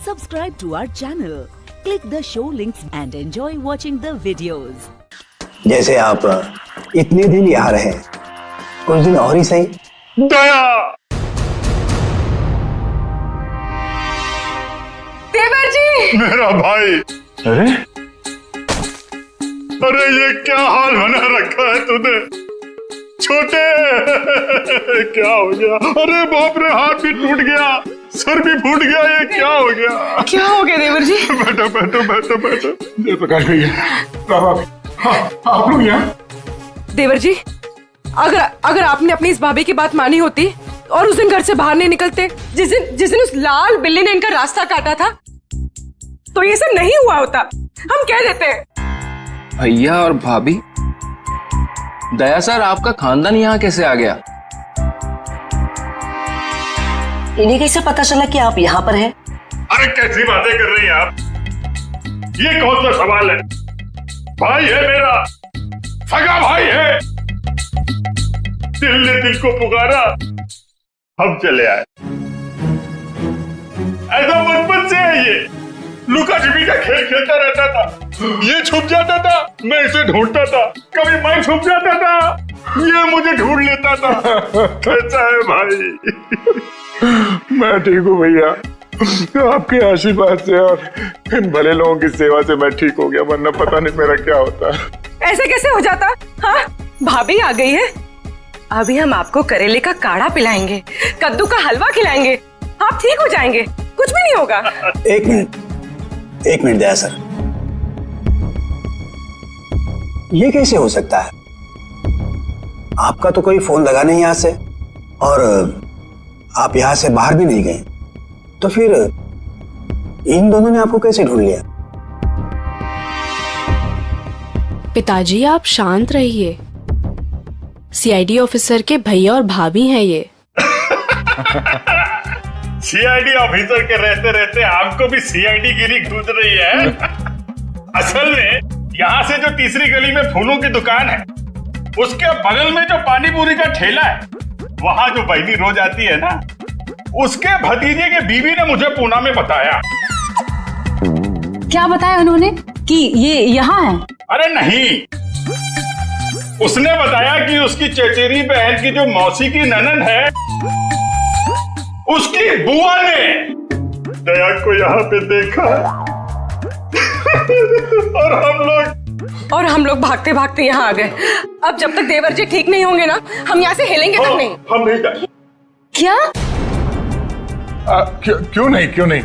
Subscribe to our channel, click the show links and enjoy watching the videos. जैसे आप इतने दिन यहाँ रहे, कुछ दिन और ही सही। दया! देवर जी! मेरा भाई! अरे ये क्या हाल बना रखा है तूने? छोटे! क्या हो गया? अरे बाप रे, हाथ भी टूट गया, सर भी फूट गया, ये क्या हो गया? क्या हो गया देवर जी? बैठो बैठो बैठो बैठो। जयप्रकाश भैया, आप लोग यहाँ? देवर जी, अगर आपने अपनी इस भाभी की बात मानी होती और उस दिन घर से बाहर नहीं निकलते, जिस दिन उस लाल बिल्ली ने इनका रास्ता काटा था, तो ये सब नहीं हुआ होता। हम कह देते हैं। भैया और भाभी, दया सर, आपका खानदान यहाँ कैसे आ गया? इन्हें कैसे पता चला कि आप यहाँ पर हैं? अरे कैसी बातें कर रही हैं आप? ये कौन सा सवाल है? भाई है मेरा, सगा भाई है। दिल ने दिल को पुकारा, हम चले आए। ऐसा बचपन से है ये। लुका छिपी का खेल खेलता रहता था। ये छुप जाता था, मैं इसे ढूंढता था। कभी मैं छुप जाता था, ये मुझे ढूंढ लेता था। कैसा है भाई? मैं ठीक हूँ भैया, आपके आशीर्वाद से और इन भले लोगों की सेवा से मैं ठीक हो गया, वरना पता नहीं मेरा क्या होता। ऐसे कैसे हो जाता? हाँ, भाभी आ गई है। अभी हम आपको करेले का काढ़ा पिलाएंगे, कद्दू का हलवा खिलाएंगे, आप ठीक हो जाएंगे, कुछ भी नहीं होगा। एक मिनट दया सर, ये कैसे हो सकता है? आपका तो कोई फोन लगा नहीं यहाँ से, और आप यहाँ से बाहर भी नहीं गए, तो फिर इन दोनों ने आपको कैसे ढूंढ लिया? पिताजी, आप शांत रहिए। सीआईडी ऑफिसर के भैया और भाभी हैं ये। सीआईडी ऑफिसर के रहते रहते आपको भी सीआईडी गिरी घुस रही है। असल में यहाँ से जो तीसरी गली में फूलों की दुकान है, उसके बगल में जो पानी पूरी का ठेला है, वहाँ जो बहनी रोज आती है ना, उसके भतीजे के बीवी ने मुझे पूना में बताया। क्या बताया उन्होंने कि ये यहाँ है? अरे नहीं, उसने बताया कि उसकी चचेरी बहन की जो मौसी की ननद है, उसकी बुआ ने दया को यहाँ पे देखा। और हम लोग भागते भागते यहाँ आ गए। अब जब तक देवर जी ठीक नहीं होंगे ना, हम यहाँ से हिलेंगे तक नहीं। हम नहीं जाएंगे। क्या? क्यों नहीं?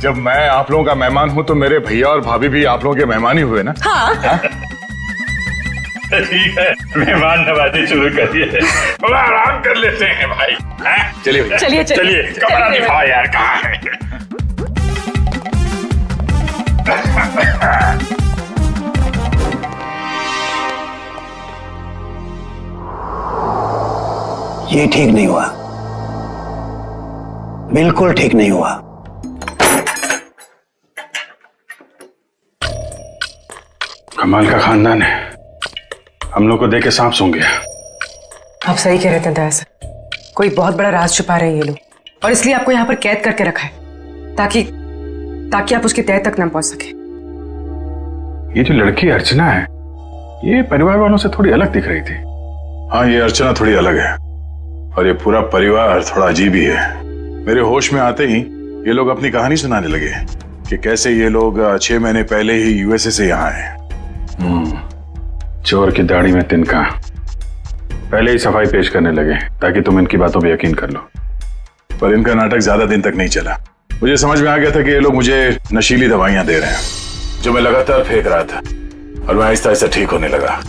जब मैं आप लोगों का मेहमान हूँ तो मेरे भैया और भाभी भी आप लोगों के मेहमान ही हुए ना। हाँ। ठीक है, मेहमान नवाजी शुरू करिए। थोड़ा आराम कर लेते हैं भाई। चलिए कमरा दिखाओ यार, कहाँ है? ये ठीक नहीं हुआ, बिल्कुल ठीक नहीं हुआ। कमाल का खानदान है, हम लोग को देख के सांप सूंघ गया। आप सही कह रहे थे दया सर, कोई बहुत बड़ा राज छुपा रहे हैं ये लोग, और इसलिए आपको यहाँ पर कैद करके रखा है, ताकि आप उसके तह तक न पहुंच सके। ये जो लड़की अर्चना है, ये परिवार वालों से थोड़ी अलग दिख रही थी। हाँ, ये अर्चना थोड़ी अलग है, और ये पूरा परिवार थोड़ा अजीब ही है। मेरे होश में आते ही ये लोग अपनी कहानी सुनाने लगे कि कैसे ये लोग 6 महीने पहले ही यूएसए से यहाँ आए। चोर की दाढ़ी में तिनका, पहले ही सफाई पेश करने लगे ताकि तुम इनकी बातों पे यकीन कर लो। पर इनका नाटक ज्यादा दिन तक नहीं चला। मुझे समझ में आ गया था कि ये लोग मुझे नशीली दवाइयां दे रहे हैं, जो मैं लगातार फेंक रहा था, और मैं आहिस्ता आहिस्ता ठीक होने लगा।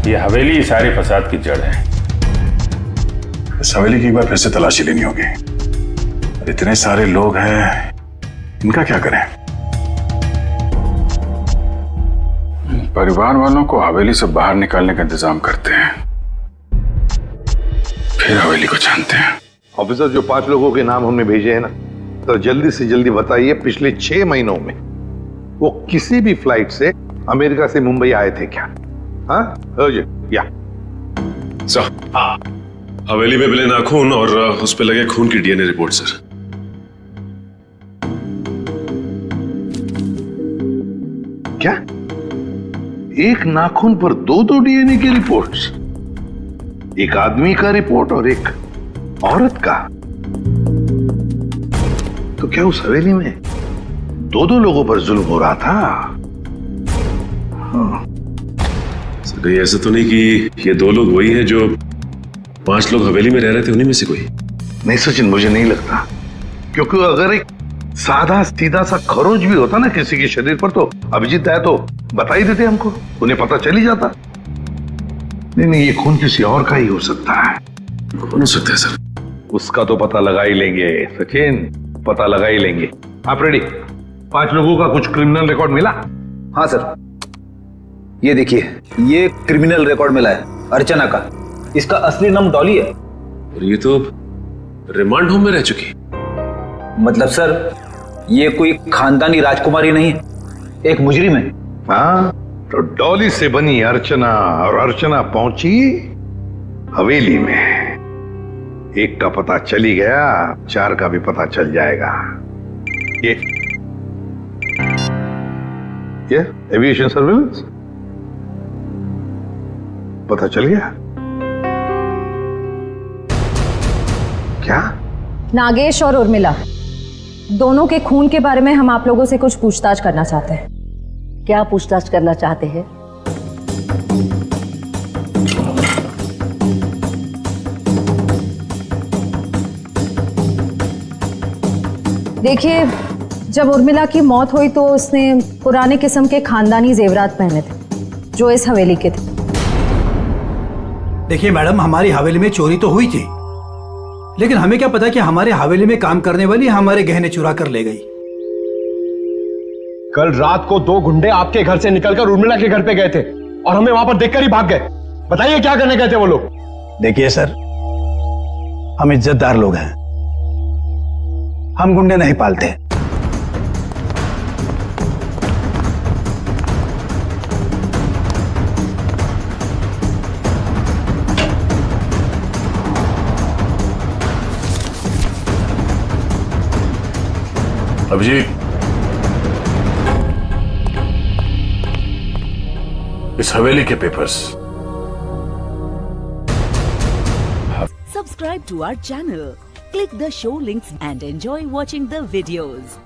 ये हवेली सारे फसाद की जड़ है। इस हवेली की एक बार फिर से तलाशी लेनी होगी। इतने सारे लोग हैं, इनका क्या करें? परिवार वालों को हवेली से बाहर निकालने का इंतजाम करते हैं, फिर हवेली को जानते हैं। ऑफिसर, जो 5 लोगों के नाम हमने भेजे हैं ना, तो जल्दी से जल्दी बताइए, पिछले 6 महीनों में वो किसी भी फ्लाइट से अमेरिका से मुंबई आए थे क्या? हाँ या सर, हवेली में मिले नाखून और उस पे लगे खून की डीएनए रिपोर्ट सर। क्या? एक नाखून पर दो डीएनए की रिपोर्ट्स? एक आदमी का रिपोर्ट और एक औरत का? तो क्या उस हवेली में दो लोगों पर जुल्म हो रहा था? सर कहीं ऐसा तो नहीं कि ये 2 लोग वही हैं जो 5 लोग हवेली में रह रहे थे, उन्हीं में से कोई? नहीं सचिन, मुझे नहीं लगता, क्योंकि अगर एक सादा सीधा सा खरोच भी होता ना किसी के शरीर पर, तो अभिजीत आया तो बता ही देते हमको, उन्हें पता चल ही जाता। नहीं, ये खून किसी और का ही हो सकता है। कौन हो सकता है सर? उसका तो पता लगा ही लेंगे सचिन, पता लगा ही लेंगे। आप रेडी? 5 लोगों का कुछ क्रिमिनल रिकॉर्ड मिला? हाँ सर, ये देखिए, ये क्रिमिनल रिकॉर्ड मिला है अर्चना का। इसका असली नाम डॉली है। और ये तो रिमांड होम में रह चुकी। मतलब सर, ये कोई खानदानी राजकुमारी नहीं है, एक मुजरिम है। हाँ, तो डॉली से बनी अर्चना, और अर्चना पहुंची हवेली में। एक का पता चली गया, 4 का भी पता चल जाएगा। ये एविएशन सर्विलेंस पता चल गया क्या? नागेश और उर्मिला दोनों के खून के बारे में हम आप लोगों से कुछ पूछताछ करना चाहते हैं। क्या पूछताछ करना चाहते हैं? देखिए, जब उर्मिला की मौत हुई तो उसने पुराने किस्म के खानदानी जेवरात पहने थे जो इस हवेली के थे। देखिए मैडम, हमारी हवेली में चोरी तो हुई थी, लेकिन हमें क्या पता कि हमारे हवेली में काम करने वाली हमारे गहने चुरा कर ले गई। कल रात को 2 गुंडे आपके घर से निकलकर उर्मिला के घर पे गए थे और हमें वहां पर देखकर ही भाग गए। बताइए क्या करने गए थे वो लोग? देखिए सर, हम इज्जतदार लोग हैं, हम गुंडे नहीं पालते। अभिजीत, इस हवेली के papers. Subscribe to our channel, click the show links and enjoy watching the videos.